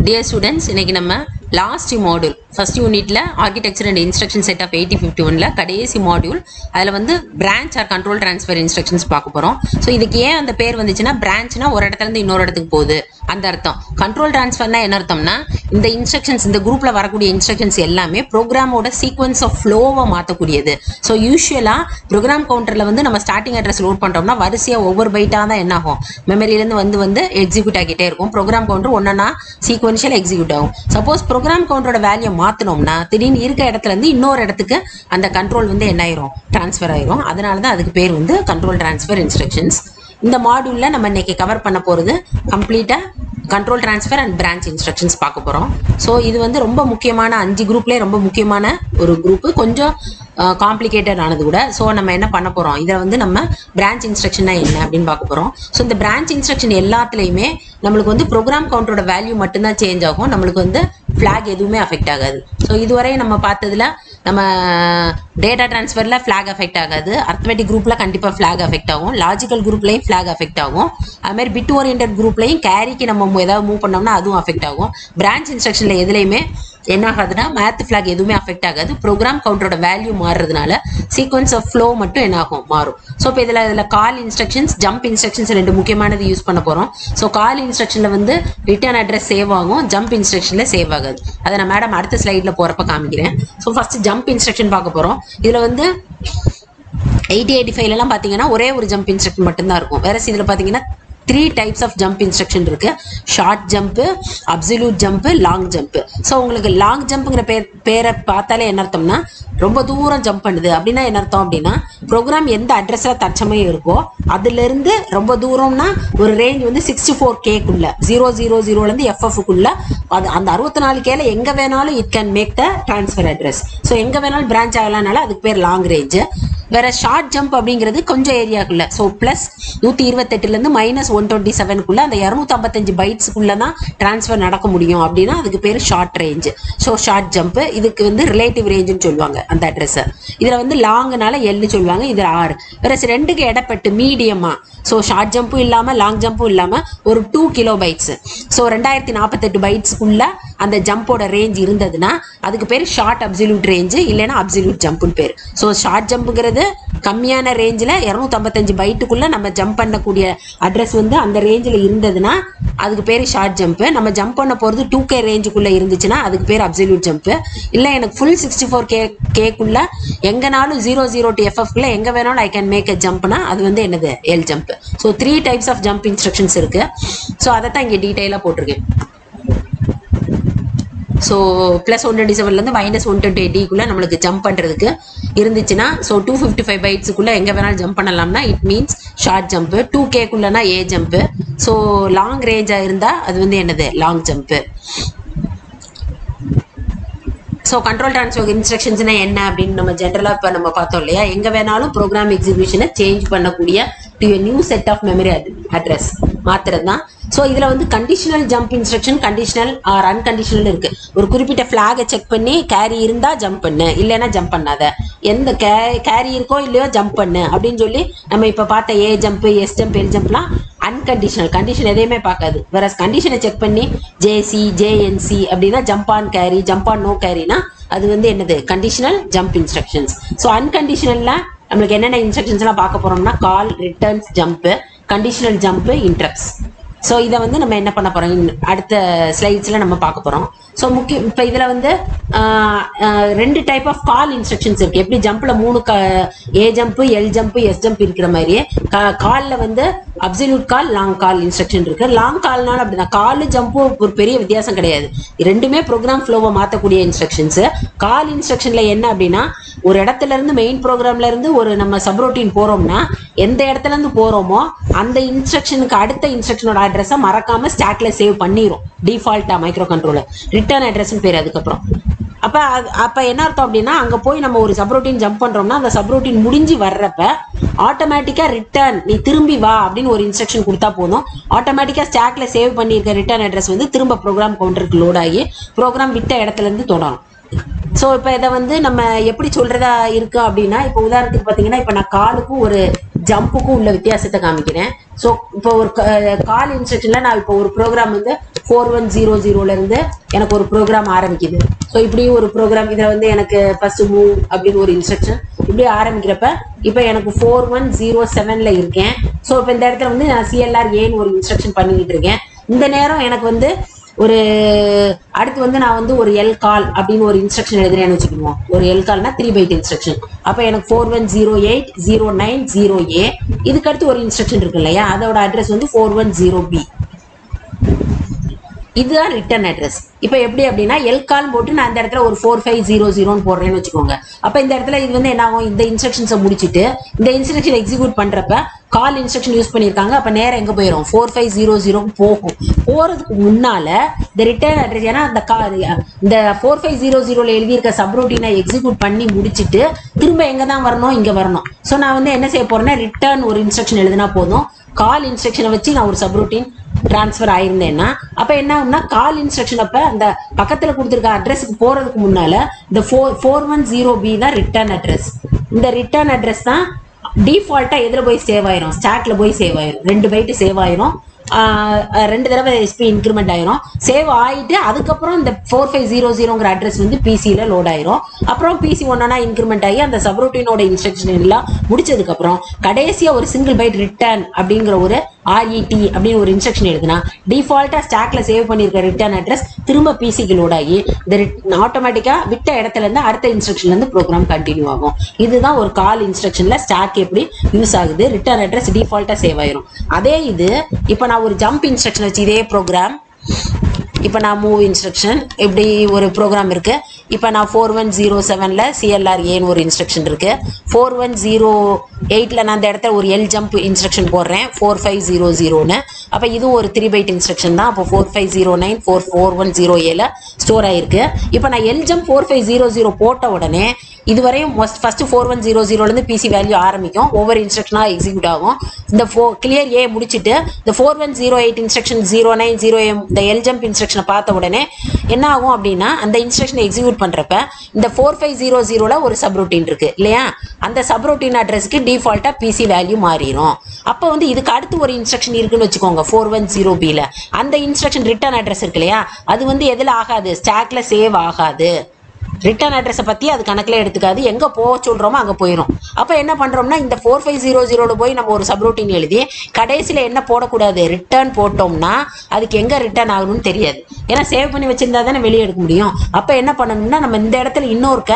Dear students, இன்னைக்கு நம்ம last module first யூனிட்ல architecture and instruction set of 8051ல கடைசி மாடியூல் அதில் வந்து branch or control transfer instructions பார்க்க போகிறோம். ஸோ இதுக்கு ஏன் அந்த பேர் வந்துச்சுன்னா பிரான்ச்னா ஒரு இடத்துல இருந்து இன்னொரு இடத்துக்கு போகுது அந்த அர்த்தம். கண்ட்ரோல் டிரான்ஸ்ஃபர்னா என்ன அர்த்தம்னா இந்த இன்ஸ்ட்ரக்ஷன்ஸ் இந்த குரூப்ல வரக்கூடிய இன்ஸ்ட்ரக்ஷன்ஸ் எல்லாமே ப்ரோக்ராமோட சீக்வன்ஸ் ஆஃப் ஃப்ளோவை மாற்றக்கூடியது. ஸோ யூஸ்வலாக ப்ரோக்ராம் கவுண்டரில் வந்து நம்ம ஸ்டார்டிங் அட்ரஸ் லோட் பண்ணுறோம்னா வரிசையாக ஒவ்வொரு பைட்டாக தான் என்ன ஆகும் மெமரியிலேருந்து வந்து எக்ஸிக்யூட் ஆகிட்டே இருக்கும். ப்ரோக்ராம் கவுண்டர் ஒன்னா சீக்வன்ஷியல் எக்ஸிக்யூட் ஆகும். சப்போஸ் ப்ரோக்ராம் கவுண்டரோட வேல்யூ மாத்தினோம்னா திடீர்னு இருக்க இடத்துல இருந்து இன்னொரு இடத்துக்கு அந்த கண்ட்ரோல் வந்து என்ன ஆயிரும் டிரான்ஸ்ஃபர் ஆயிரும். அதனால தான் அதுக்கு பேர் வந்து கண்ட்ரோல் டிரான்ஸ்ஃபர் இன்ஸ்ட்ரக்ஷன்ஸ். இந்த மாடியூல்ல நம்ம இன்னைக்கு கவர் பண்ண போறது கம்ப்ளீட்டா control transfer and branch instructions பார்க்க போறோம். ஸோ இது வந்து ரொம்ப முக்கியமான 5 குரூப்லேயே ரொம்ப முக்கியமான ஒரு குரூப், கொஞ்சம் காம்ப்ளிகேட்டட் ஆனது கூட. ஸோ நம்ம என்ன பண்ண போறோம், இதில் வந்து நம்ம பிரான்ச் இன்ஸ்ட்ரக்ஷனா என்ன அப்படின்னு பார்க்க போறோம். ஸோ இந்த பிரான்ச் இன்ஸ்ட்ரக்ஷன் எல்லாத்துலேயுமே நம்மளுக்கு வந்து ப்ரோக்ராம் கவுண்டரோட வேல்யூ மட்டும்தான் சேஞ்ச் ஆகும், நம்மளுக்கு வந்து ஃபிளாக் எதுவுமே அஃபெக்ட் ஆகாது. ஸோ இதுவரை நம்ம பார்த்ததுல நம்ம டேட்டா டிரான்ஸ்ஃபர்ல ஃபிளாக் அஃபெக்ட் ஆகாது, அர்த்தமெட்டிக் குரூப்ல கண்டிப்பாக ஃபிளாக் அஃபெக்ட் ஆகும், லாஜிக்கல் குரூப்லையும் ஃபிளாக் அஃபெக்ட் ஆகும், அது மாதிரி பிட் ஓரியன்டட் குரூப்லையும் கேரிக்கு நம்ம ஏதாவது மூவ் பண்ணோம்னா அதுவும் அஃபெக்ட் ஆகும். பிரான்ச் இன்ஸ்ட்ரக்ஷன்ல எதுலையுமே என்ன ஆகாதுன்னா மேத் ஃபிளாக் எதுவுமே அஃபெக்ட் ஆகாது. ப்ரோக்ராம் கவுண்டரோட வேல்யூ மாறுறதுனால சீக்வன்ஸ் ஆஃப் ஃப்ளோ மட்டும் என்ன ஆகும் மாறும். ஸோ இப்போ இதில் கால் இன்ஸ்ட்ரக்ஷன்ஸ் ஜம்ப் இன்ஸ்ட்ரக்ஷன்ஸ் ரெண்டு முக்கியமானது யூஸ் பண்ண போகிறோம். ஸோ கால் இன்ஸ்ட்ரக்ஷனில் வந்து ரிட்டர்ன் அட்ரஸ் சேவ் ஆகும், ஜம்ப் இன்ஸ்ட்ரக்ஷனில் சேவ் ஆகாது. அதை நான் மேடம் அடுத்த ஸ்லைடில் போகிறப்ப காமிக்கிறேன். ஸோ ஃபர்ஸ்ட் ஜம்ப் இன்ஸ்ட்ரக்ஷன் பார்க்க போகிறோம். இதில் வந்து 8085 பார்த்தீங்கன்னா ஒரே ஒரு ஜம்ப் இன்ஸ்ட்ரக்ஷன் மட்டும்தான் இருக்கும். வேற இதில் பார்த்தீங்கன்னா 3 டைப்ஸ் ஆஃப் ஜம்ப் இன்ஸ்ட்ரக்ஷன் இருக்கு. Short jump, absolute jump, long jump. So உங்களுக்கு லாங் ஜம்ப்ங்கிற பேரை பார்த்தாலே என்ன அர்த்தம்னா ரொம்ப தூரம் ஜம்ப் பண்ணுது அப்படின்னா என்ன அர்த்தம் அப்படின்னா ப்ரோக்ராம் எந்த அட்ரஸ்ல தற்சமயம் இருக்கோ அதுல இருந்து ரொம்ப தூரம்னா ஒரு ரேஞ்ச் வந்து 64Kக்குள்ள 000 FFக்குள்ள அது அந்த 64Kல எங்க வேணாலும் it can make the transfer address. So எங்க வேணாலும் பிரான்ச் ஆகலாம்னால அதுக்கு பேர் லாங் ரேஞ்ச். வேற ஷார்ட் ஜம்ப் அப்படிங்கிறது கொஞ்சம் ஏரியாக்குள்ள, ஸோ பிளஸ் 128 -127க்குள்ள அந்த 255 பைட்ஸ்க்குள்ள தான் டிரான்ஸ்ஃபர் நடக்க முடியும் அப்படின்னா அதுக்கு பேர் short range. So short jump இதுக்கு வந்து ரிலேட்டிவ் ரேஞ்சுன்னு சொல்லுவாங்க அந்த அட்ரஸ். இதுல வந்து லாங்னால எல்லு சொல்லுவாங்க, இது R. வேற ரெண்டுக்கு இடப்பட்டு மீடியமா, ஸோ ஷார்ட் ஜம்பும் இல்லாம லாங் ஜம்பும் இல்லாம ஒரு 2 கிலோபைட்ஸ், ஸோ 2048 பைட்ஸ்க்குள்ள அந்த ஜம்போட ரேஞ்ச் இருந்ததுன்னா அதுக்கு பேர் ஷார்ட் அப்சல்யூட் ரேஞ்ச், இல்லைன்னா அப்சல்யூட் ஜம்ப்னு பேர். ஸோ ஷார்ட் ஜம்புங்கிறது கம்மியான ரேஞ்சில் 255 பைட்டுக்குள்ள நம்ம ஜம்ப் பண்ணக்கூடிய அட்ரஸ் வந்து அந்த ரேஞ்சில் இருந்ததுன்னா அதுக்கு பேர் ஷார்ட் ஜம்ப். நம்ம ஜம்ப் பண்ண போகிறது 2K ரேஞ்சுக்குள்ள இருந்துச்சுன்னா அதுக்கு பேர் அப்சல்யூட் ஜம்ப். இல்லை எனக்கு ஃபுல் 64Kக்குள்ள எங்கனாலும் 00 to FFக்குள்ள எங்க வேணாலும் ஐ கேன் மேக் அ ஜம்ப்னா அது வந்து என்னது L jump. So 3 types of jump instructions இருக்கு. ஸோ அதை தான் இங்கே டீட்டெயிலாக போட்டிருக்கேன். ஸோ +127 -128 நம்மளுக்கு ஜம்ப் பண்ணுறதுக்கு இருந்துச்சுன்னா ஸோ 255 பைட்ஸுக்குள்ளே எங்கே வேணாலும் ஜம்ப் பண்ணலாம்னா இட் மீன்ஸ் ஷார்ட் ஜம்ப். 2Kக்குள்ளனா ஏ ஜம்ப். ஸோ லாங் ரேஞ்சாக இருந்தால் அது வந்து என்னது long jump. So control transfer இன்ஸ்ட்ரக்ஷன்ஸ்னா என்ன அப்படின்னு நம்ம ஜென்ரலாக இப்போ நம்ம பார்த்தோம் இல்லையா, எங்கே வேணாலும் ப்ரோக்ராம் எக்ஸிக்யூஷனை சேஞ்ச் பண்ணக்கூடிய to a new set of memory address மாத்திரம் தான். ஸோ இதில் வந்து conditional jump instruction conditional or unconditional இருக்கு. ஒரு குறிப்பிட்ட ஃபிளாகை செக் பண்ணி கேரி இருந்தால் ஜம்ப் பண்ணு, இல்லைன்னா ஜம்ப் பண்ணாத, எந்த கேரி இருக்கோ இல்லையோ ஜம்ப் பண்ணு அப்படின்னு சொல்லி நம்ம இப்போ பார்த்த A jump, S jump, L ஜம்ப்லாம் அன்கண்டிஷனல், கண்டிஷன் எதையுமே பார்க்காது. வேற கண்டிஷனை செக் பண்ணி ஜேசி, ஜேஎன்சி அப்படின்னா jump on carry, jump on no கேரினா அது வந்து என்னது கண்டிஷனல் ஜம்ப் இன்ஸ்ட்ரக்ஷன்ஸ். ஸோ அன்கண்டிஷனல்ல நம்மளுக்கு என்னென்ன இன்ஸ்ட்ரக்ஷன்ஸ்லாம் பார்க்க போறோம்னா call, returns, jump, conditional jump, interrupts. So இதை வந்து நம்ம என்ன பண்ண போறோம் அடுத்த ஸ்லைட்ஸில் நம்ம பார்க்க போறோம். ஸோ முக்கியம் இப்போ இதில் வந்து 2 டைப் ஆஃப் கால் இன்ஸ்ட்ரக்ஷன்ஸ் இருக்கு. எப்படி ஜம்ப்ல 3 A jump, L jump, S jump இருக்கிற மாதிரியே காலில் வந்து absolute call, long call instruction இருக்கு. லாங் கால்னால அப்படின்னா கால் ஜம்பும் ஒரு பெரிய வித்தியாசம் கிடையாது, ரெண்டுமே ப்ரோக்ராம் ஃப்ளோவை மாற்றக்கூடிய இன்ஸ்ட்ரக்ஷன்ஸ். கால் இன்ஸ்ட்ரக்ஷன்ல என்ன அப்படின்னா ஒரு இடத்துல இருந்து மெயின் ப்ரோக்ராம்ல இருந்து ஒரு நம்ம சப்ரோட்டீன் போறோம்னா எந்த இடத்துல இருந்து போறோமோ அந்த இன்ஸ்ட்ரக்ஷனுக்கு அடுத்த இன்ஸ்ட்ரக்ஷனோட அட்ரஸை மறக்காம ஸ்டாக்ல சேவ் பண்ணிரும் டிஃபால்ட்டா மைக்ரோ கண்ட்ரோலர். ரிட்டர்ன் அட்ரஸ்னு பேர் அதுக்கப்புறம். அப்ப என்ன அர்த்தம் அப்படின்னா அங்க போய் நம்ம ஒரு சப்ரோட்டீன் ஜம்ப் பண்றோம்னா அந்த சப்ரோட்டீன் முடிஞ்சு வர்றப்ப ஆட்டோமேட்டிக்கா ரிட்டர்ன் நீ திரும்பி வா அப்படின்னு ஒரு இன்ஸ்ட்ரக்ஷன் கொடுத்தா போதும். ஆட்டோமேட்டிக்கா ஸ்டாக்ல சேவ் பண்ணியிருக்க ரிட்டர்ன் அட்ரஸ் வந்து திரும்ப ப்ரோக்ராம் கவுண்டருக்கு லோட் ஆகி ப்ரோக்ராம் விட்ட இடத்துல இருந்து தொடரும். ஸோ இப்போ இதை வந்து நம்ம எப்படி சொல்றதா இருக்கு அப்படின்னா இப்போ உதாரணத்துக்கு பார்த்தீங்கன்னா இப்போ நான் காலுக்கும் ஒரு ஜம்புக்கும் உள்ள வித்தியாசத்தை காமிக்கிறேன். ஸோ இப்போ ஒரு கால் இன்ஸ்ட்ரக்ஷன்ல நான் இப்போ ஒரு ப்ரோக்ராம் வந்து 4100 இருந்து எனக்கு ஒரு ப்ரோக்ராம் ஆரம்பிக்குது. ஸோ இப்படி ஒரு ப்ரோக்ராம் இதில் வந்து எனக்கு ஃபர்ஸ்ட் மூவ் அப்படின்னு ஒரு இன்ஸ்ட்ரக்ஷன் இப்படி ஆரம்பிக்கிறப்ப இப்போ எனக்கு 4107 இருக்கேன். ஸோ இப்போ இந்த இடத்துல வந்து நான் சிஎல்ஆர் ஏன்னு ஒரு இன்ஸ்ட்ரக்ஷன் பண்ணிக்கிட்டு இருக்கேன். இந்த நேரம் எனக்கு வந்து ஒரு அடுத்து வந்து நான் வந்து ஒரு எல் கால் அப்படின்னு ஒரு இன்ஸ்ட்ரக்ஷன் எழுதுறேன்னு வச்சுக்கோங்க. ஒரு எல் கால்னா 3 பைட் இன்ஸ்ட்ரக்ஷன். அப்போ எனக்கு 410809 இதுக்கு அடுத்து ஒரு இன்ஸ்ட்ரக்ஷன் இருக்கு இல்லையா, அதோட அட்ரஸ் வந்து 410B. இதுதான் ரிட்டர்ன் அட்ரஸ். இப்போ எப்படி அப்படின்னா எல் கால் போட்டு நான் இந்த இடத்துல ஒரு 4500 போடுறேன்னு வச்சுக்கோங்க. அப்போ இந்த இடத்துல இது வந்து என்ன ஆகும், இந்த இன்ஸ்ட்ரக்ஷன்ஸை முடிச்சுட்டு இந்த இன்ஸ்ட்ரக்ஷன் எக்ஸிக்யூட் பண்றப்ப கால் இன்ஸ்ட்ரக்ஷன் யூஸ் பண்ணியிருக்காங்க. அப்போ நேரம் எங்கே போயிடும், 4500 போகும். போறதுக்கு முன்னால இந்த ரிட்டர்ன் அட்ரஸ், ஏன்னா இந்த 4500 எழுதியிருக்க சப்ரூட்டீனை எக்ஸிக்யூட் பண்ணி முடிச்சுட்டு திரும்ப எங்கே தான் வரணும், இங்கே வரணும். ஸோ நான் வந்து என்ன செய்ய போறேன்னா ரிட்டர்ன் ஒரு இன்ஸ்ட்ரக்ஷன் எழுதினா போதும். கால் இன்ஸ்ட்ரக்ஷனை வச்சு நான் ஒரு சப்ரூட்டீன் டிரான்ஸ்ஃபர் ஆயிருந்தேன்னா அப்ப என்ன ஆகும்னா கால் இன்ஸ்ட்ரக்ஷன் அப்ப அந்த பக்கத்துல கொடுத்துருக்க அட்ரஸுக்கு போறதுக்கு முன்னால இந்த 410B தான் ரிட்டர்ன் அட்ரஸ். இந்த ரிட்டர்ன் அட்ரஸ் தான் டிஃபால்ட்டா எதுல போய் சேவ் ஆயிரும், ஸ்டாக்ல போய் சேவ் ஆயிரும். 2 பைட் சேவ் ஆயிரும், 2 தடவை எஸ்பி இன்க்ரிமெண்ட் ஆயிரும். சேவ் ஆயிட்டு அதுக்கப்புறம் இந்த 4500ங்கிற அட்ரஸ் வந்து பிசியில லோட் ஆயிரும். அப்புறம் பிசி ஒன்னா இன்க்ரிமெண்ட் ஆகி அந்த சப்ரூட்டீனோட இன்ஸ்ட்ரக்ஷன் எல்லாம் முடிச்சதுக்கு அப்புறம் கடைசியா ஒரு சிங்கிள் பைட் ரிட்டர்ன் அப்படிங்கிற ஒரு RET அப்படின்னு ஒரு இன்ஸ்ட்ரக்ஷன் எழுதுனா டிஃபால்ட்டா ஸ்டாக்ல சேவ் பண்ணிருக்க ரிட்டர்ன் அட்ரஸ் திரும்ப பிசிக்கு லோட் ஆகி இந்த ஆட்டோமேட்டிக்கா விட்ட இடத்துல இருந்து அடுத்த இன்ஸ்ட்ரக்ஷன்ல இருந்து ப்ரோக்ராம் கண்டினியூ ஆகும். இதுதான் ஒரு கால் இன்ஸ்ட்ரக்ஷன்ல ஸ்டாக் எப்படி யூஸ் ஆகுது. ரிட்டர்ன் அட்ரஸ் டிஃபால்ட்டா சேவ் ஆயிரும். அதே இது இப்ப நான் ஒரு ஜம்ப் இன்ஸ்ட்ரக்ஷன் வச்சு இதே ப்ரோக்ராம் இப்போ நான் மூவ் இன்ஸ்ட்ரக்ஷன் இப்படி ஒரு ப்ரோக்ராம் இருக்கு. இப்போ நான் 4107ல சிஎல்ஆர் ஏன்னு ஒரு இன்ஸ்ட்ரக்ஷன் இருக்கு. 4108ல நான் அந்த இடத்துல ஒரு எல் ஜம்ப் இன்ஸ்ட்ரக்ஷன் போடுறேன் 4500ன்னு. அப்போ இதுவும் ஒரு 3 பைட் இன்ஸ்ட்ரக்ஷன் தான். அப்போ 4509 4107 ஸ்டோர் ஆயிருக்கு. இப்போ நான் எல் ஜம்ப் 4500 போட்ட உடனே இதுவரையும் ஃபர்ஸ்ட் 4100லேருந்து பிசி வேல்யூ ஆரம்பிக்கும், ஒவ்வொரு இன்ஸ்ட்ரக்ஷனாக எக்ஸிக்யூட் ஆகும். இந்த கிளியர் ஏ முடிச்சுட்டு இந்த 4108 இன்ஸ்ட்ரக்ஷன் 09 இந்த எல் ஜம்ப் இன்ஸ்ட்ரக்ஷனை பார்த்த உடனே என்ன ஆகும் அப்படின்னா அந்த இன்ஸ்ட்ரக்ஷனை எக்ஸிக்யூட் பண்றப்ப இந்த 4500ல ஒரு சப்ரூட்டீன் இருக்கு இல்லையா, அந்த சப்ரூட்டீன் அட்ரஸ்க்கு டிஃபால்ட்டா பிசி வேல்யூ மாறிடும். அப்போ வந்து இதுக்கு அடுத்து ஒரு இன்ஸ்ட்ரக்ஷன் இருக்குன்னு வச்சுக்கோங்க 410Bல, அந்த இன்ஸ்ட்ரக்ஷன் ரிட்டர்ன் அட்ரஸ் இருக்கு இல்லையா, அது வந்து எதுல ஆகாது, ஸ்டாக்ல சேவ் ஆகாது. ரிட்டர்ன் அட்ரஸை பத்தி அது கணக்கில் எடுத்துக்காது, எங்க போக சொல்றோமோ அங்க போயிடும். அப்ப என்ன பண்றோம்னா இந்த 4500ல போய் நம்ம ஒரு சப்ரூட்டீன் எழுதி கடைசியில என்ன போடக்கூடாது, ரிட்டர்ன் போட்டோம்னா அதுக்கு எங்க ரிட்டர்ன் ஆகணும்னு தெரியாது. ஏன்னா சேவ் பண்ணி வச்சிருந்தா தானே வெளியே எடுக்க முடியும். அப்ப என்ன பண்ணணும்னா நம்ம இந்த இடத்துல இன்னொருக்க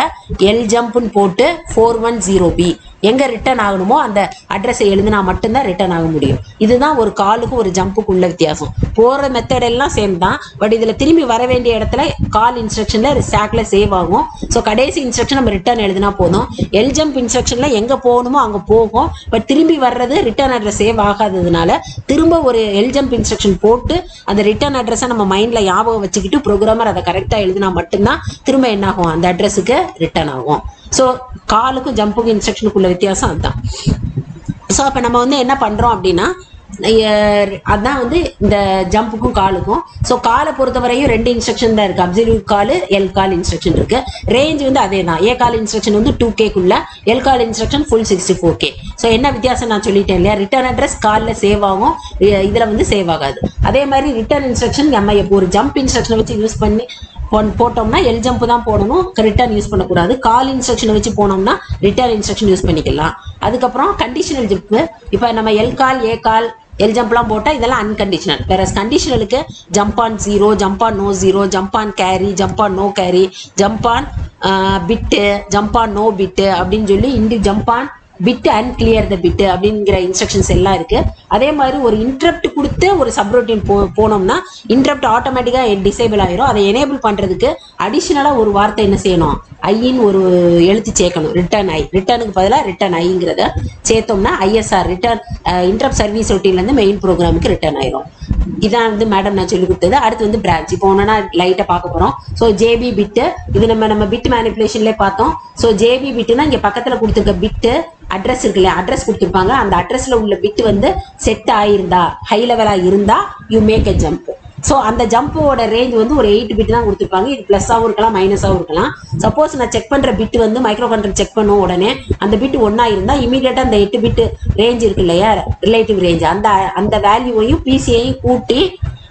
எல் ஜம்ப்னு போட்டு 410B எங்க ரிட்டர்ன் ஆகணுமோ அந்த அட்ரஸை எழுதினா மட்டும்தான் ரிட்டர்ன் ஆக முடியும். இதுதான் ஒரு காலுக்கு ஒரு ஜம்புக்கு உள்ள வித்தியாசம். போற மெத்தட் எல்லாம் சேம் தான், பட் இதுல திரும்பி வர வேண்டிய இடத்துல கால் இன்ஸ்ட்ரக்ஷன்ல ஸ்டாக்ல சேவ் ஆகும். ஸோ கடைசி இன்ஸ்ட்ரக்ஷன் நம்ம ரிட்டர்ன் எழுதினா போதும். எல் ஜம்ப் இன்ஸ்ட்ரக்ஷன்ல எங்க போகணுமோ அங்க போகும், பட் திரும்பி வர்றது ரிட்டர்ன் அட்ரஸ் சேவ் ஆகாததுனால திரும்ப ஒரு எல் ஜம்ப் இன்ஸ்ட்ரக்ஷன் போட்டு அந்த ரிட்டர்ன் அட்ரஸை நம்ம மைண்ட்ல ஞாபகம் வச்சுக்கிட்டு ப்ரோக்ராமர் அதை கரெக்டா எழுதினா மட்டும்தான் திரும்ப என்ன ஆகும், அந்த அட்ரஸுக்கு ரிட்டர்ன் ஆகும். ஸோ காலுக்கும் ஜம்புக்கும் இன்ஸ்ட்ரக்ஷனுக்குள்ள வித்தியாசம் அதுதான். ஸோ அப்போ நம்ம வந்து என்ன பண்றோம் அப்படின்னா அதான் வந்து இந்த ஜம்புக்கும் காலுக்கும். ஸோ காலை பொறுத்தவரையும் 2 இன்ஸ்ட்ரக்ஷன் தான் இருக்கு, அப்சல்யூட் கால் எல் கால் இன்ஸ்ட்ரக்ஷன் இருக்கு. ரேஞ்ச் வந்து அதே தான், ஏ கால் இன்ஸ்ட்ரக்ஷன் வந்து 2Kக்குள்ள, எல் கால் இன்ஸ்ட்ரக்ஷன் ஃபுல் 64K. ஸோ என்ன வித்தியாசம் நான் சொல்லிட்டேன் இல்லையா, ரிட்டர்ன் அட்ரஸ் காலில் சேவ் ஆகும், இதுல வந்து சேவ் ஆகாது. அதே மாதிரி ரிட்டர்ன் இன்ஸ்ட்ரக்ஷன் நம்ம ஒரு ஜம்ப் இன்ஸ்ட்ரக்ஷனை வச்சு யூஸ் பண்ணி போட்டோம்னா எல் ஜம்ப் தான் போடணும், ரிட்டர்ன் யூஸ் பண்ணக்கூடாது. கால் இன்ஸ்ட்ரக்ஷனை வச்சு போனோம்னா ரிட்டர்ன் இன்ஸ்ட்ரக்ஷன் யூஸ் பண்ணிக்கலாம். அதுக்கப்புறம் கண்டிஷனல் ஜம்ப், இப்போ நம்ம எல் கால் ஏ கால் எல் ஜம்ப்லாம் போட்டால் இதெல்லாம் அன்கண்டிஷனல். வேற கண்டிஷனலுக்கு jump on 0, jump on no 0, jump on carry, jump on no carry, jump on bit, jump on no bit அப்படின்னு சொல்லி jump on bit and clear the bit அப்படிங்கிற instructions எல்லாம் இருக்கு. அதே மாதிரி ஒரு இன்டரப்ட் கொடுத்து ஒரு சப்ரூட்டீன் போனோம்னா இன்டரப்ட் ஆட்டோமேட்டிக்கா டிசேபிள் ஆயிரும். அதை எனேபிள் பண்றதுக்கு அடிஷனலா ஒரு வார்த்தை என்ன செய்யணும், ஐன்னு ஒரு எழுத்து சேர்க்கணும். ரிட்டர்ன் ஐ, ரிட்டர்னுக்கு பதிலாக ரிட்டர்ன் ஐங்கிறத சேர்த்தோம்னா ISR ரிட்டர்ன் இன்டரப்ட் சர்வீஸ் ரொட்டீன்ல இருந்து மெயின் ப்ரோக்ராமுக்கு ரிட்டர்ன் ஆயிரும். இதான் வந்து மேடம் நான் சொல்லி கொடுத்தது. அடுத்து வந்து பிரான்ச், இப்போ ஒன்னா லைட்டா பார்க்க போறோம். ஸோ ஜேபி பிட்டு, இது நம்ம பிட் மேனிபுலேஷன்லேயே பார்த்தோம். ஸோ ஜேபி பிட்டுனா இங்க பக்கத்துல கொடுத்துருக்க பிட்டு அட்ரஸ் இருக்கு இல்லையா, அட்ரஸ் கொடுத்துருப்பாங்க, அந்த அட்ரஸ்ல உள்ள பிட் வந்து செட் ஆயிருந்தா ஹை லெவலா இருந்தா you make a jump. So அந்த ஜம்போட ரேஞ்ச் வந்து ஒரு 8 பிட் தான் கொடுத்துருப்பாங்க. இது பிளஸ்ஸாகவும் இருக்கலாம் மைனஸாகவும் இருக்கலாம். சப்போஸ் நான் செக் பண்ற பிட் வந்து மைக்ரோ கண்ட்ரோல் செக் பண்ணும் உடனே அந்த பிட் 1 இருந்தா இமீடியட்டா அந்த 8 பிட் ரேஞ்ச் இருக்கு இல்லையா ரிலேட்டிவ் ரேஞ்ச், அந்த வேல்யூவையும் பிசியையும் கூட்டி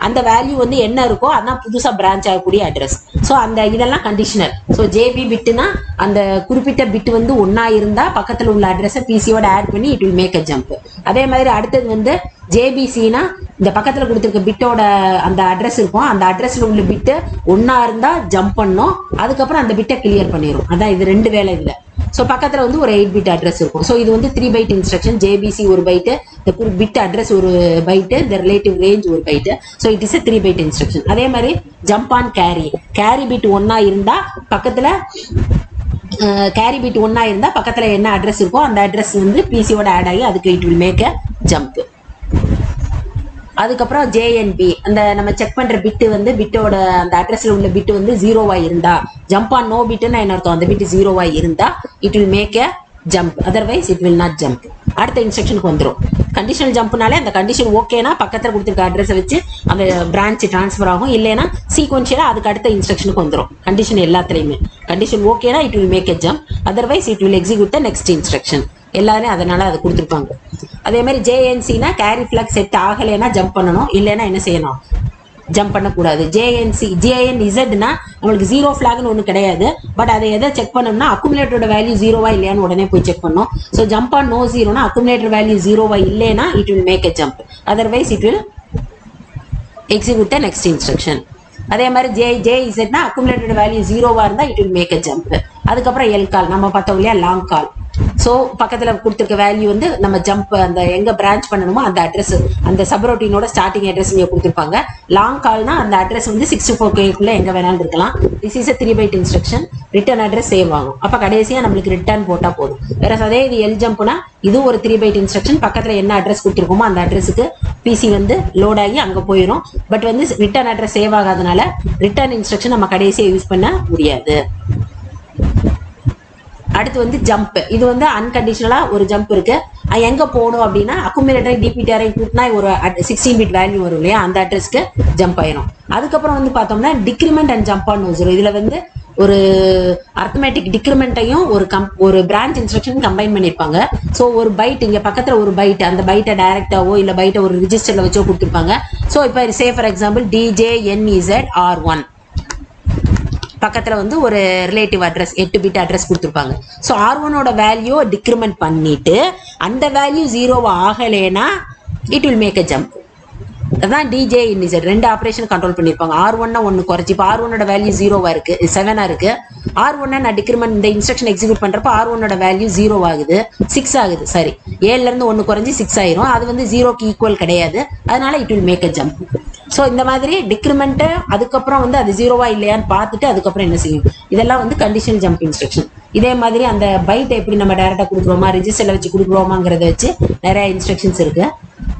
அந்த வேல்யூ வந்து என்ன இருக்கோ அதான் புதுசா பிரான்ச் ஆகக்கூடிய அட்ரஸ். ஸோ அந்த இதெல்லாம் கண்டிஷனல். ஸோ ஜேபி பிட்னா அந்த குறிப்பிட்ட பிட் வந்து ஒன்னா இருந்தா பக்கத்துல உள்ள அட்ரஸை பிசியோட ஆட் பண்ணி it will make a jump. அதே மாதிரி அடுத்தது வந்து ஜேபிசினா இந்த பக்கத்துல கொடுத்துருக்க பிட்டோட அந்த அட்ரஸ் இருக்கும், அந்த அட்ரஸ்ல உள்ள பிட்டு ஒன்னா இருந்தா ஜம்ப் பண்ணும், அதுக்கப்புறம் அந்த பிட்டை கிளியர் பண்ணிடும். அதான் இது ரெண்டு வேலை இதுல. ஸோ பக்கத்துல வந்து ஒரு 8 பிட் அட்ரஸ் இருக்கும். ஸோ இது வந்து 3 பைட் இன்ஸ்ட்ரக்ஷன். ஜேபிசி ஒரு பைட்டு, இந்த பிட் அட்ரஸ் ஒரு பைட்டு, இந்த ரிலேட்டிவ் ரேஞ்ச் ஒரு byte. So it is 3 byte instruction. அதே மாதிரி jump on carry, carry bit ஒன்னா இருந்தா பக்கத்துல கேரி பிட் ஒன்னா இருந்தா பக்கத்துல என்ன அட்ரஸ் இருக்கோ அந்த அட்ரஸ் வந்து பிசியோட ஆட் ஆகி அதுக்கு it will make a jump. அதுக்கப்புறம் ஜேஎன்பி, அந்த நம்ம செக் பண்ற பிட்டு வந்து பிட்டோட அந்த அட்ரஸ்ல உள்ள பிட் வந்து 0வா இருந்தா, ஜம்ப் ஆன் நோ பிட்னா என்ன அர்த்தம், அந்த பிட் 0வா இருந்தா it will make a jump, otherwise it will not jump. அடுத்த இன்ஸ்ட்ரக்ஷனுக்கு வந்துடும். கண்டிஷனல் ஜம்ப்னாலே அந்த கண்டிஷன் ஓகேனா பக்கத்துல கொடுத்துருக்க அட்ரஸை வச்சு அந்த பிரான்ச் டிரான்ஸ்ஃபர் ஆகும், இல்லைன்னா சீக்வன்ஷியலா அதுக்கு அடுத்த இன்ஸ்ட்ரக்ஷனுக்கு வந்துடும். கண்டிஷன் எல்லாத்துலயுமே கண்டிஷன் ஓகேனா it will make a jump, otherwise it will execute the next instruction. எல்லாரும் அதனால அதை கொடுத்துருப்பாங்க. அதே மாதிரி ஜேஎன்சினா கேரி ஃபிளாக் செட் ஆகலைன்னா ஜம்ப் பண்ணணும், இல்லைன்னா என்ன செய்யணும், ஜம்ப் பண்ணக்கூடாது. ஜேஎன்சி ஜேஎன்இசட்னா நம்மளுக்கு 0 ஃபிளாக்னு ஒன்று கிடையாது. பட் அதை எதை செக் பண்ணணும்னா அக்குமுலேட்டரோட வேல்யூ 0வா இல்லையான்னு உடனே போய் செக் பண்ணணும். ஸோ ஜம்ப் ஆன் நோ 0னா அக்குமுலேட்டர் வேல்யூ 0வா இல்லைன்னா it will make a jump, otherwise it will execute the next instruction. அதே மாதிரி ஜேஇசட்னா அக்குமுலேட்டரோட வேல்யூ 0வா இருந்தா it will make a jump. அதுக்கப்புறம் எல் கால், நம்ம பார்த்தோம் இல்லையா லாங் கால். ஸோ பக்கத்துல கொடுத்துருக்க வேல்யூ வந்து நம்ம ஜம்ப் அந்த எங்க பிரான்ச் பண்ணணுமோ அந்த அட்ரஸ், அந்த சப்ரோட்டீனோட ஸ்டார்டிங் அட்ரஸ் இங்க கொடுத்துருப்பாங்க. லாங் கால்னா அந்த அட்ரஸ் வந்து 64K எங்க வேணாலும் இருக்கலாம். This is 3 byte instruction. Return address save ஆகும். அப்ப கடைசியா நம்மளுக்கு ரிட்டர்ன் போட்டா போதும். வேற அதே இது எல் ஜம்ப்னா இது ஒரு 3 பைட் இன்ஸ்ட்ரக்ஷன். பக்கத்துல என்ன அட்ரஸ் கொடுத்துருக்கோமோ அந்த அட்ரஸுக்கு பிசி வந்து லோட் ஆகி அங்க போயிடும். பட் வந்து ரிட்டர்ன் அட்ரஸ் சேவ் ஆகாதனால ரிட்டர்ன் இன்ஸ்ட்ரக்ஷன் நம்ம கடைசியா யூஸ் பண்ண முடியாது. அடுத்து வந்து ஜம்ப். இது வந்து அன்கண்டிஷனலா ஒரு ஜம்ப் இருக்கு. எங்க போகணும் அப்படின்னா அக்குமுலேட்டரை டிபிடிஆரை கூட்டினா ஒரு 16 பிட் வேல்யூ வரும் இல்லையா, அந்த அட்ரஸ்க்கு ஜம்ப் ஆயிரும். அதுக்கப்புறம் வந்து பார்த்தோம்னா டிக்ரிமெண்ட் அண்ட் ஜம்ப் ஆன் வரும். இதுல வந்து ஒரு அர்த்தமேட்டிக் டிக்ரிமெண்ட்டையும் ஒரு பிரான்ச் இன்ஸ்ட்ரக்ஷன் கம்பைன் பண்ணிருப்பாங்க. ஸோ ஒரு பைட் இங்க பக்கத்துல ஒரு பைட், அந்த பைட்டை டைரக்டாவோ இல்ல பைட்டை ஒரு ரிஜிஸ்டர்ல வச்சோ கொடுத்துருப்பாங்க. ஸோ இப்போ சே ஃபார் எக்ஸாம்பிள் DJNEZR1 பக்கத்துல வந்து ஒரு ரிலேட்டிவ் அட்ரஸ் 8 பிட் அட்ரஸ் கொடுத்துருப்பாங்க. ஸோ R1ஓட வேல்யூ டிக்ரிமெண்ட் பண்ணிட்டு அந்த வேல்யூ 0 ஆகலைன்னா it will make a jump. அதான் DJNZ ரெண்டு ஆப்ரேஷன் கண்ட்ரோல் பண்ணிருப்பாங்க. R1 ஒன்னு குறைச்சி, இப்போ R1ஓட வேல்யூ 0வா இருக்கு, 7ஆ இருக்கு. R1 நான் டிக்ரிமெண்ட் இந்த இன்ஸ்ட்ரக்ஷன் எக்ஸிக்யூட் பண்றப்ப R1ஓட வேல்யூ 0 ஆகுது, 6 ஆகுது. சரி, 7ல இருந்து 1 குறைஞ்சி 6 ஆயிரும். அது வந்து 0க்கு ஈக்குவல் கிடையாது, அதனால it will make a jump. So இந்த மாதிரி டிக்ரிமெண்ட் அதுக்கப்புறம் வந்து அது 0வா இல்லையான்னு பார்த்துட்டு அதுக்கப்புறம் என்ன செய்யும், இதெல்லாம் வந்து கண்டிஷனல் ஜம்ப் இன்ஸ்ட்ரக்ஷன். இதே மாதிரி அந்த பைட் எப்படி நம்ம டைரக்டா கொடுக்குறோமா, ரிஜிஸ்டர்ல வச்சு கொடுக்குறோமாங்கிறத வச்சு நிறைய இன்ஸ்ட்ரக்ஷன்ஸ் இருக்கு.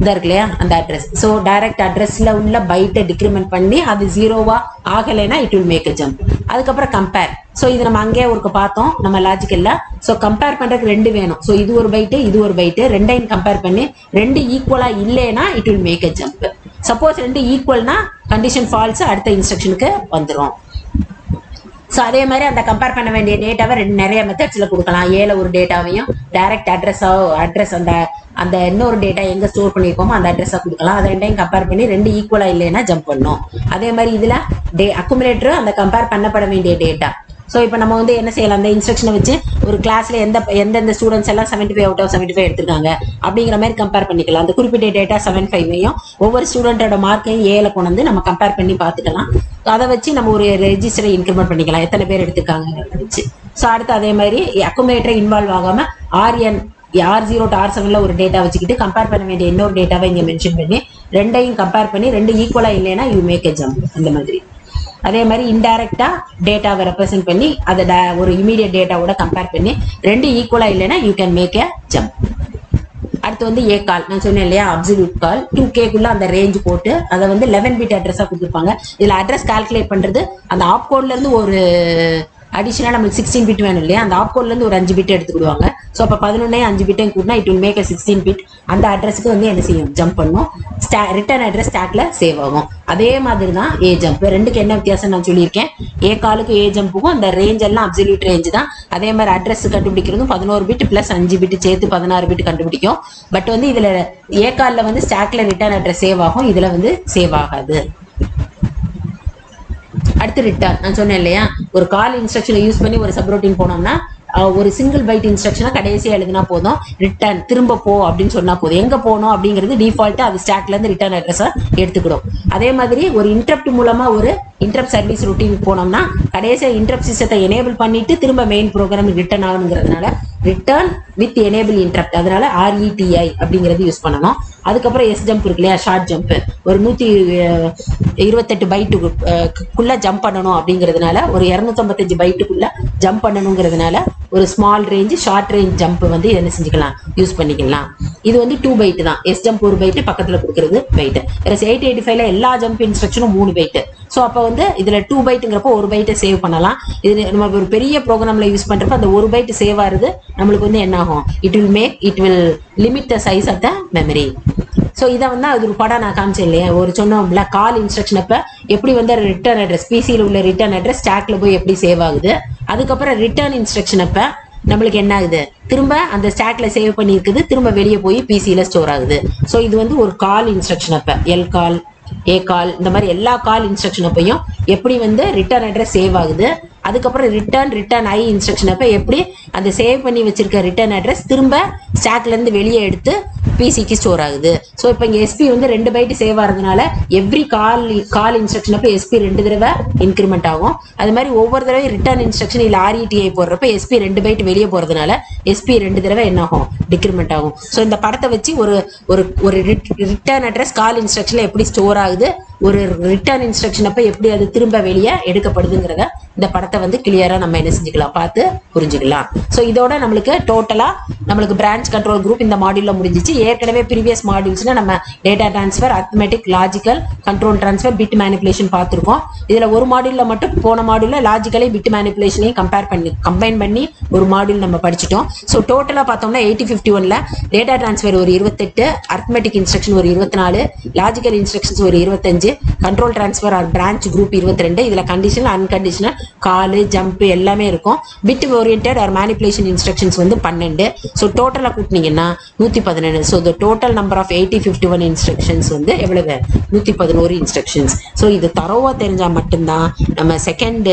இதா இருக்கு இல்லையா அந்த அட்ரஸ். ஸோ டைரக்ட் அட்ரஸ்ல உள்ள பைட்டை டிக்ரிமெண்ட் பண்ணி அது 0வா ஆகலைன்னா it will make a jump. அதுக்கப்புறம் கம்பேர். ஸோ இது நம்ம அங்கேயே ஒரு பார்த்தோம் நம்ம லாஜிக்கல்ல. ஸோ கம்பேர் பண்றதுக்கு 2 வேணும். ஸோ இது ஒரு பைட்டு இது ஒரு பைட்டு, ரெண்டையும் கம்பேர் பண்ணி 2 ஈக்குவலா இல்லைன்னா it will make a jump. Suppose 2 ஈக்குவல்னா கண்டிஷன் ஃபால்ஸ், அடுத்த இன்ஸ்ட்ரக்ஷனுக்கு வந்துடும். ஸோ அதே மாதிரி அந்த கம்பேர் பண்ண வேண்டிய டேட்டாவை நிறைய மெத்தட்ஸ்ல கொடுக்கலாம். ஏல ஒரு டேட்டாவையும் டைரக்ட் அட்ரஸ் அந்த இன்னொரு டேட்டா எங்க ஸ்டோர் பண்ணிருக்கோமோ அந்த அட்ரஸா கொடுக்கலாம். அதை ரெண்டையும் கம்பேர் பண்ணி 2 ஈக்குவலா இல்லைன்னா ஜம்ப் பண்ணும். அதே மாதிரி இதுல அக்குமுலேட்டர் அந்த கம்பேர் பண்ணப்பட வேண்டிய டேட்டா. ஸோ இப்போ நம்ம வந்து என்ன செய்யலாம், அந்த இன்ஸ்ட்ரக்ஷனை வச்சு ஒரு கிளாஸ்ல எந்தெந்த ஸ்டூடெண்ட்ஸ் எல்லாம் 75 out of 75 எடுத்திருக்காங்க அப்படிங்கிற மாதிரி கம்பேர் பண்ணிக்கலாம். அந்த குறிப்பிட்ட டேட்டா 75ஐயும் ஒவ்வொரு ஸ்டூடெண்டோட மார்க்கையும் ஏல கொண்டு வந்து நம்ம கம்பேர் பண்ணி பார்த்துக்கலாம். அதை வச்சு நம்ம ஒரு ரெஜிஸ்டரை இன்க்ரிமெண்ட் பண்ணிக்கலாம், எத்தனை பேர் எடுத்திருக்காங்க வச்சு. ஸோ அடுத்து அதே மாதிரி அக்குமுலேட்டரை இன்வால்வ் ஆகாம R0 to R7ல ஒரு டேட்டா வச்சுக்கிட்டு கம்பேர் பண்ண வேண்டிய இன்னொரு டேட்டாவை இங்க மென்ஷன் பண்ணி ரெண்டையும் கம்பேர் பண்ணி 2 ஈக்குவலா இல்லைன்னா யூ மேக் எ ஜம்ப். அந்த மாதிரி அதே மாதிரி இன்டைரக்டா டேட்டாவை ரெப்ரசென்ட் பண்ணி அதை ஒரு இமீடியட் டேட்டாவோட கம்பேர் பண்ணி 2 ஈக்குவலா இல்லைன்னா you can make a jump. அடுத்து வந்து ஏ கால், நான் சொன்னேன் இல்லையா அப்சல்யூட் கால். 2Kக்குள்ள அந்த ரேஞ்ச் போட்டு அதை வந்து 11 பிட் அட்ரஸா கொடுத்துருப்பாங்க. இதுல அட்ரஸ் கால்குலேட் பண்றது அந்த ஆப் கோட்ல இருந்து ஒரு அடிஷனல் நம்மளுக்கு 16 பிட் வேணும் இல்லையா, அந்த ஆப்கோட்ல இருந்து ஒரு 5 பிட் எடுத்துக்கிடுவாங்க. ஸோ அப்போ 11 5 பிட்டையும் கூட்டினா இட் வில் மேக் 16 பிட். அந்த அட்ரஸுக்கு வந்து என்ன செய்யும், ஜம்ப் பண்ணும். ரிட்டர்ன் அட்ரஸ் ஸ்டாக்ல சேவ் ஆகும். அதே மாதிரி தான் ஏ ஜம்ப். ரெண்டுக்கு என்ன வித்தியாசம் நான் சொல்லியிருக்கேன். ஏ காலுக்கு ஏ ஜம்புக்கும் அந்த ரேஞ்ச் எல்லாம் அப்சல்யூட் ரேஞ்ச் தான். அதே மாதிரி அட்ரஸ் கண்டுபிடிக்கிறதும் 11 பிட் பிளஸ் 5 பிட் சேர்த்து 16 பிட் கண்டுபிடிக்கும். பட் வந்து இதுல ஏ கால்ல வந்து ஸ்டாக்ல ரிட்டர்ன் அட்ரஸ் சேவ் ஆகும், இதுல வந்து சேவ் ஆகாது. அடுத்து ரிட்டர்ன். நான் சொன்னேன் இல்லையா, ஒரு கால் இன்ஸ்ட்ரக்ஷனை யூஸ் பண்ணி ஒரு சப்ரோட்டின் போனோம்னா ஒரு சிங்கிள் பைட் இன்ஸ்ட்ரக்ஷனை கடைசியா எழுதினா போதும். ரிட்டர்ன் திரும்ப போ அப்படின்னு சொன்னா போதும். எங்க போகணும் அப்படிங்கிறது டிஃபால்ட்டா அது ஸ்டாக்ல இருந்து ரிட்டர்ன் அட்ரஸா எடுத்துக்கிடும். அதே மாதிரி ஒரு இன்டரப்ட் மூலமா ஒரு இன்டரப்ட் சர்வீஸ் ரொட்டீன் போனோம்னா கடைசியா இன்டரப்ட் சிஸ்டத்தை எனேபிள் பண்ணிட்டு திரும்ப மெயின் ப்ரோக்ராம் ரிட்டர்ன் ஆகுங்கிறதுனால ரிட்டர்ன் வித் எனேபிள் இன்டரப்ட், அதனால RETI அப்படிங்கிறது யூஸ் பண்ணணும். அதுக்கப்புறம் எஸ் ஜம்ப் இருக்கு இல்லையா, ஷார்ட் ஜம்ப். ஒரு 128 பைட்டுக்குள்ள ஜம்ப் பண்ணணும் அப்படிங்கிறதுனால, ஒரு 255 பைட்டுக்குள்ள ஜம்ப் பண்ணணுங்கிறதுனால ஒரு small range short range jump வந்து என்ன செஞ்சுக்கலாம், யூஸ் பண்ணிக்கலாம். இது வந்து 2 பைட் தான். எஸ் ஜம்ப் ஒரு பைட்டு, பக்கத்துல கொடுக்கறது பைட்டு. 885ல எல்லா ஜம்ப் இன்ஸ்ட்ரக்ஷனும் 3 பைட்டு. ஸோ அப்போ வந்து இதுல 2 பைட்டுங்கிறப்போ ஒரு பைட்டை சேவ் பண்ணலாம். இது நம்ம ஒரு பெரிய ப்ரோக்ராம்ல யூஸ் பண்றப்ப அந்த ஒரு பைட் சேவ் ஆகுது நம்மளுக்கு வந்து என்ன ஆகும், it will limit the size of the memory. So இதை வந்து அது ஒரு படம் நான் காமிச்சேன் இல்லையா, ஒரு சொன்னோம்ல கால் இன்ஸ்ட்ரக்ஷன் அப்ப எப்படி வந்து ரிட்டர்ன் அட்ரஸ் பிசியில் உள்ள ரிட்டர்ன் அட்ரஸ் ஸ்டாக்ல போய் எப்படி சேவ் ஆகுது. அதுக்கப்புறம் ரிட்டர்ன் இன்ஸ்ட்ரக்ஷன் அப்ப நம்மளுக்கு என்ன ஆகுது, திரும்ப அந்த ஸ்டாக்ல சேவ் பண்ணி இருக்குது, திரும்ப வெளியே போய் பிசியில ஸ்டோர் ஆகுது. ஸோ இது வந்து ஒரு கால் இன்ஸ்ட்ரக்ஷன் அப்ப எல் கால் ஏ கால் இந்த மாதிரி எல்லா கால் இன்ஸ்ட்ரக்ஷன் அப்பையும் எப்படி வந்து ரிட்டர்ன் அட்ரஸ் சேவ் ஆகுது. அதுக்கப்புறம் ரிட்டர்ன் ஐ இன்ஸ்ட்ரக்ஷன் அப்ப எப்படி அந்த சேவ் பண்ணி வச்சிருக்க ரிட்டர்ன் அட்ரஸ் திரும்ப ஸ்டாக்ல இருந்து வெளியே எடுத்து பிசிக்கு ஸ்டோர் ஆகுது. ஸோ இப்போ இங்கே எஸ்பி வந்து 2 பைட்டு சேவ் ஆகிறதுனால எவ்ரி கால் இன்ஸ்ட்ரக்ஷன் அப்போ எஸ்பி 2 தடவை இன்க்ரிமெண்ட் ஆகும். அது மாதிரி ஒவ்வொரு தடவை ரிட்டர்ன் இன்ஸ்ட்ரக்ஷன் இல்லை RETI போடுறப்ப எஸ்பி 2 பைட்டு வெளியே போறதுனால எஸ்பி 2 தடவை என்ன ஆகும், டிக்ரிமெண்ட் ஆகும். ஸோ இந்த படத்தை வச்சு ஒரு ரிட்டர்ன் அட்ரஸ் கால் இன்ஸ்ட்ரக்ஷன்ல எப்படி ஸ்டோர் ஆகுது, ஒரு ரிட்டர்ன் இன்ஸ்ட்ரக்ஷன் அப்ப எப்படி அது திரும்ப வெளியே எடுக்கப்படுதுங்கிறத இந்த படத்தை வந்து கிளியரா நம்ம என்ன செஞ்சுக்கலாம், பார்த்து புரிஞ்சுக்கலாம். ஸோ இதோட நம்மளுக்கு டோட்டலா நம்மளுக்கு பிரான்ச் கண்ட்ரோல் குரூப் இந்த மாடியூல்ல முடிஞ்சிச்சு. ஏற்கனவே ப்ரீவியஸ் மாடியூல்ஸ்ல நம்ம data transfer, arithmetic, logical, control transfer, bit manipulation பார்த்திருக்கோம். இதுல ஒரு மாடியூல்ல மட்டும் போன மாடியூல்ல லாஜிக்கலையும் பிட் மேனிபுலேஷனையும் கம்பைன் பண்ணி ஒரு மாடியூல் நம்ம படிச்சிட்டோம். ஸோ டோட்டலா பார்த்தோம்னா 8051ல டேட்டா டிரான்ஸ்ஃபர் ஒரு 28, அரித்மெட்டிக் இன்ஸ்ட்ரக்ஷன் ஒரு 24, லாஜிக்கல் இன்ஸ்ட்ரக்ஷன்ஸ் ஒரு 25, control transfer or branch group 22. இதுல கண்டிஷனல், அன்கண்டிஷனல், கால், ஜம்ப் எல்லாமே இருக்கும். Bit oriented or manipulation instructions வந்து 12. ஸோ டோட்டலா கூட்டினீங்கன்னா 111. So the total number of 8051 instructions வந்து எவ்வளவு, 111 இன்ஸ்ட்ரக்ஷன்ஸ். ஸோ இது தரோவா தெரிஞ்சா மட்டும்தான் நம்ம செகண்ட்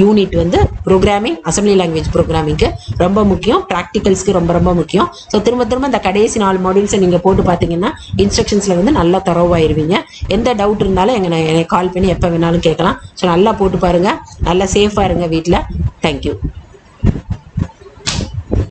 யூனிட் வந்து ப்ரோக்ராமிங், அசம்பிளி லாங்குவேஜ் ப்ரோக்ராமிங்க்கு ரொம்ப முக்கியம், ப்ராக்டிகல்ஸ்க்கு ரொம்ப ரொம்ப முக்கியம். ஸோ திரும்ப இந்த கடைசி 4 மாடியூல்ஸை நீங்கள் போட்டு பார்த்தீங்கன்னா இன்ஸ்ட்ரக்ஷன்ஸில் வந்து நல்லா தரோவாயிருவீங்க. எந்த டவுட் இருந்தாலும் என்னை கால் பண்ணி எப்போ வேணாலும் கேட்கலாம். ஸோ நல்லா போட்டு பாருங்க, நல்லா சேஃபாக இருங்க வீட்டில். தேங்க்யூ.